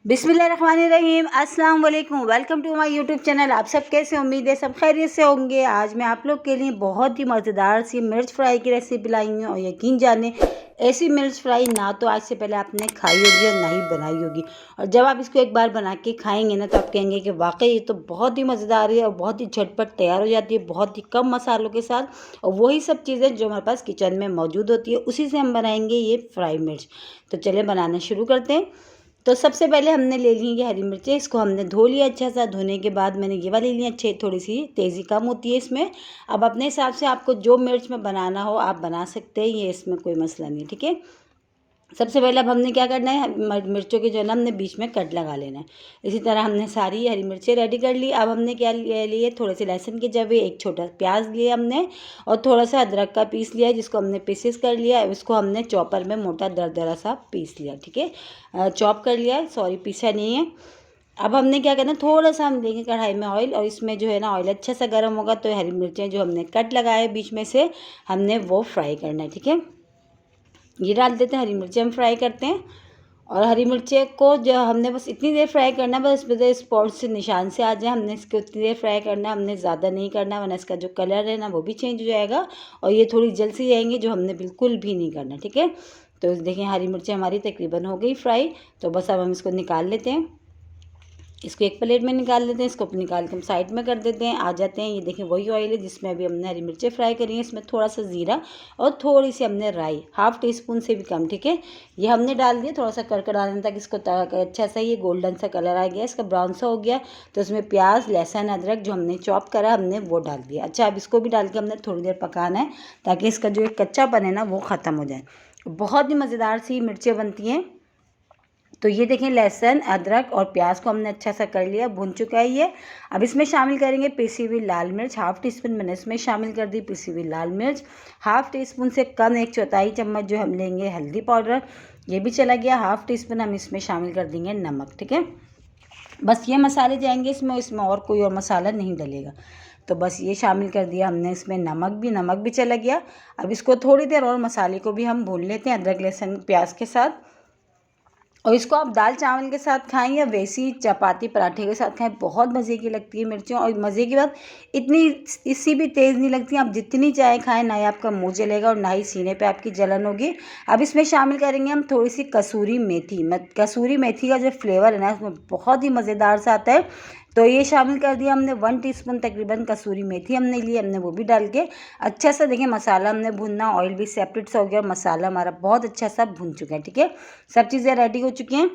बिस्मिल्लाहिर्रहमानिर्रहीम, अस्सलाम वालेकुम। Welcome to my YouTube channel. आप सब कैसे, उम्मीद है सब खैरियत से होंगे। आज मैं आप लोग के लिए बहुत ही मज़ेदार सी मिर्च फ्राई की रेसिपी लाई हूँ और यकीन जाने ऐसी मिर्च फ्राई ना तो आज से पहले आपने खाई होगी और ना ही बनाई होगी। और जब आप इसको एक बार बना के खाएंगे ना तो आप कहेंगे कि वाकई ये तो बहुत ही मज़ेदार है और बहुत ही झटपट तैयार हो जाती है, बहुत ही कम मसालों के साथ। और वही सब चीज़ें जो हमारे पास किचन में मौजूद होती है उसी से हम बनाएंगे ये फ्राई मिर्च। तो चलिए बनाना शुरू करते हैं। तो सबसे पहले हमने ले ली ये हरी मिर्चें, इसको हमने धो लिया अच्छा सा। धोने के बाद मैंने ये वाली ली अच्छी, थोड़ी सी तेज़ी कम होती है इसमें। अब अपने हिसाब से आपको जो मिर्च में बनाना हो आप बना सकते हैं, ये इसमें कोई मसला नहीं, ठीक है। सबसे पहले अब हमने क्या करना है, मिर्चों के जो है ना हमने बीच में कट लगा लेना है। इसी तरह हमने सारी हरी मिर्चें रेडी कर ली। अब हमने क्या लिए, थोड़े से लहसुन के जवे, एक छोटा प्याज लिया हमने और थोड़ा सा अदरक का पीस लिया जिसको हमने पीसेस कर लिया। इसको हमने चॉपर में मोटा दरदरा सा पीस लिया, ठीक है, चॉप कर लिया, सॉरी पीसा नहीं है। अब हमने क्या करना है, थोड़ा सा हम देंगे कढ़ाई में ऑयल और इसमें जो है ना ऑयल अच्छा सा गर्म होगा तो हरी मिर्चें जो हमने कट लगाए बीच में से हमने वो फ्राई करना है, ठीक है। ये डाल देते हैं, हरी मिर्ची हम फ्राई करते हैं। और हरी मिर्ची को जो हमने बस इतनी देर फ्राई करना है, बस स्पॉट से निशान से आ जाए हमने इसको उतनी देर फ्राई करना है, हमने ज़्यादा नहीं करना वरना इसका जो कलर है ना वो भी चेंज हो जाएगा और ये थोड़ी जल सी जाएंगी, जो हमने बिल्कुल भी नहीं करना, ठीक है। तो देखिए हरी मिर्ची हमारी तकरीबन हो गई फ्राई। तो बस अब हम इसको निकाल लेते हैं, इसको एक प्लेट में निकाल लेते हैं। इसको निकाल के हम साइड में कर देते हैं। आ जाते हैं, ये देखें वही ऑयल है जिसमें अभी हमने हरी मिर्चें फ्राई करी हैं। इसमें थोड़ा सा ज़ीरा और थोड़ी सी हमने राई, हाफ टी स्पून से भी कम, ठीक है, ये हमने डाल दिया। थोड़ा सा करकरा देने तक इसको अच्छा सा ये गोल्डन सा कलर आ गया, इसका ब्राउन सा हो गया। तो इसमें प्याज, लहसुन, अदरक जो हमने चॉप करा हमने वो डाल दिया। अच्छा, अब इसको भी डाल के हमने थोड़ी देर पकाना है ताकि इसका जो एक कच्चापन है ना वो ख़त्म हो जाए। बहुत ही मज़ेदार सी मिर्चें बनती हैं। तो ये देखें लहसुन, अदरक और प्याज को हमने अच्छा सा कर लिया, भुन चुका है ये। अब इसमें शामिल करेंगे पिसी हुई लाल मिर्च, हाफ टी स्पून मैंने इसमें शामिल कर दी पिसी हुई लाल मिर्च। हाफ टी स्पून से कम, 1/4 चम्मच जो हम लेंगे हल्दी पाउडर, ये भी चला गया। हाफ टी स्पून हम इसमें शामिल कर देंगे नमक, ठीक है। बस ये मसाले जाएंगे इसमें और कोई और मसाला नहीं डलेगा। तो बस ये शामिल कर दिया हमने इसमें, नमक भी चला गया। अब इसको थोड़ी देर और मसाले को भी हम भून लेते हैं अदरक लहसुन प्याज के साथ। और इसको आप दाल चावल के साथ खाएं या वैसी चपाती पराठे के साथ खाएं, बहुत मज़े की लगती है मिर्चें। और मज़े की बात, इतनी इससे भी तेज़ नहीं लगती, आप जितनी चाय खाएं ना ही आपका मुंह जलेगा और ना ही सीने पे आपकी जलन होगी। अब इसमें शामिल करेंगे हम थोड़ी सी कसूरी मेथी। कसूरी मेथी का जो फ्लेवर है ना उसमें बहुत ही मज़ेदार सा आता है। तो ये शामिल कर दिया हमने, 1 टीस्पून तकरीबन कसूरी मेथी हमने ली, हमने वो भी डाल के अच्छा सा देखिए मसाला हमने भुनना, ऑयल भी सेपरेट सा हो गया, मसाला हमारा बहुत अच्छा सा भुन चुका है, ठीक है। सब चीज़ें रेडी हो चुकी हैं,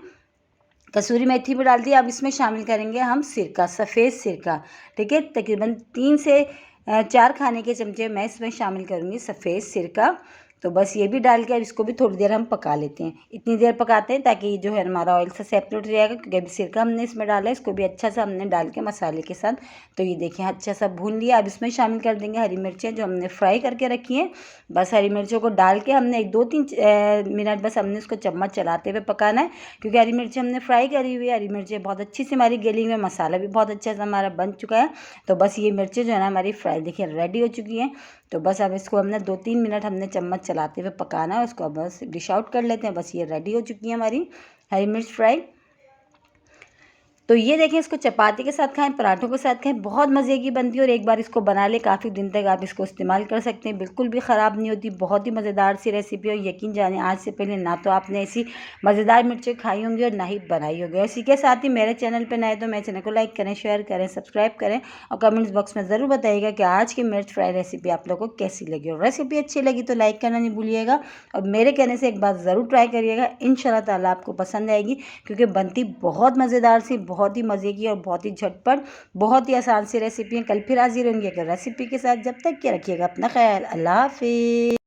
कसूरी मेथी भी डाल दी। अब इसमें शामिल करेंगे हम सिरका, सफ़ेद सिरका, ठीक है, तकरीबन 3 से 4 खाने के चमचे मैं इसमें शामिल करूँगी सफ़ेद सिरका। तो बस ये भी डाल के अब इसको भी थोड़ी देर हम पका लेते हैं। इतनी देर पकाते हैं ताकि जो है हमारा ऑयल से सेपरेट हो जाएगा, क्योंकि अभी सिरका हमने इसमें डाला है। इसको भी अच्छा सा हमने डाल के मसाले के साथ, तो ये देखिए अच्छा सा भून लिया। अब इसमें शामिल कर देंगे हरी मिर्चें जो हमने फ्राई करके रखी हैं। बस हरी मिर्चों को डाल के हमने 2-3 मिनट बस हमने उसको चम्मच चलाते हुए पकाना है, क्योंकि हरी मिर्चें हमने फ्राई करी हुई है। हरी मिर्चें बहुत अच्छी से हमारी गली हुई, मसाला भी बहुत अच्छा सा हमारा बन चुका है। तो बस ये मिर्चें जो है ना हमारी फ्राई देखिए रेडी हो चुकी हैं। तो बस अब इसको हमने 2-3 मिनट हमने चम्मच चलाते हुए पकाना है, उसको बस डिश आउट कर लेते हैं। बस ये रेडी हो चुकी है हमारी हरी मिर्च फ्राई। तो ये देखें, इसको चपाती के साथ खाएं, पराठों के साथ खाएं, बहुत मज़े की बनती है। और एक बार इसको बना ले काफ़ी दिन तक आप इसको इस्तेमाल कर सकते हैं, बिल्कुल भी ख़राब नहीं होती। बहुत ही मज़ेदार सी रेसिपी है। यकीन जाने आज से पहले ना तो आपने ऐसी मज़ेदार मिर्चें खाई होंगी और ना ही बनाई होगी। और इसी के साथ ही मेरे चैनल पर नए तो मेरे चैनल को लाइक करें, शेयर करें, सब्सक्राइब करें और कमेंट्स बॉक्स में ज़रूर बताइएगा कि आज की मिर्च फ्राई रेसिपी आप लोगों को कैसी लगी। और रेसिपी अच्छी लगी तो लाइक करना नहीं भूलिएगा और मेरे कहने से एक बार ज़रूर ट्राई करिएगा, इंशाल्लाह ताला आपको पसंद आएगी, क्योंकि बनती बहुत मज़ेदार सी, बहुत ही मज़े की और बहुत ही झटपट, बहुत ही आसान सी रेसिपी है। कल फिर हाजिर होंगे एक रेसिपी के साथ। जब तक के रखिएगा अपना ख्याल। अल्लाह हाफिज़।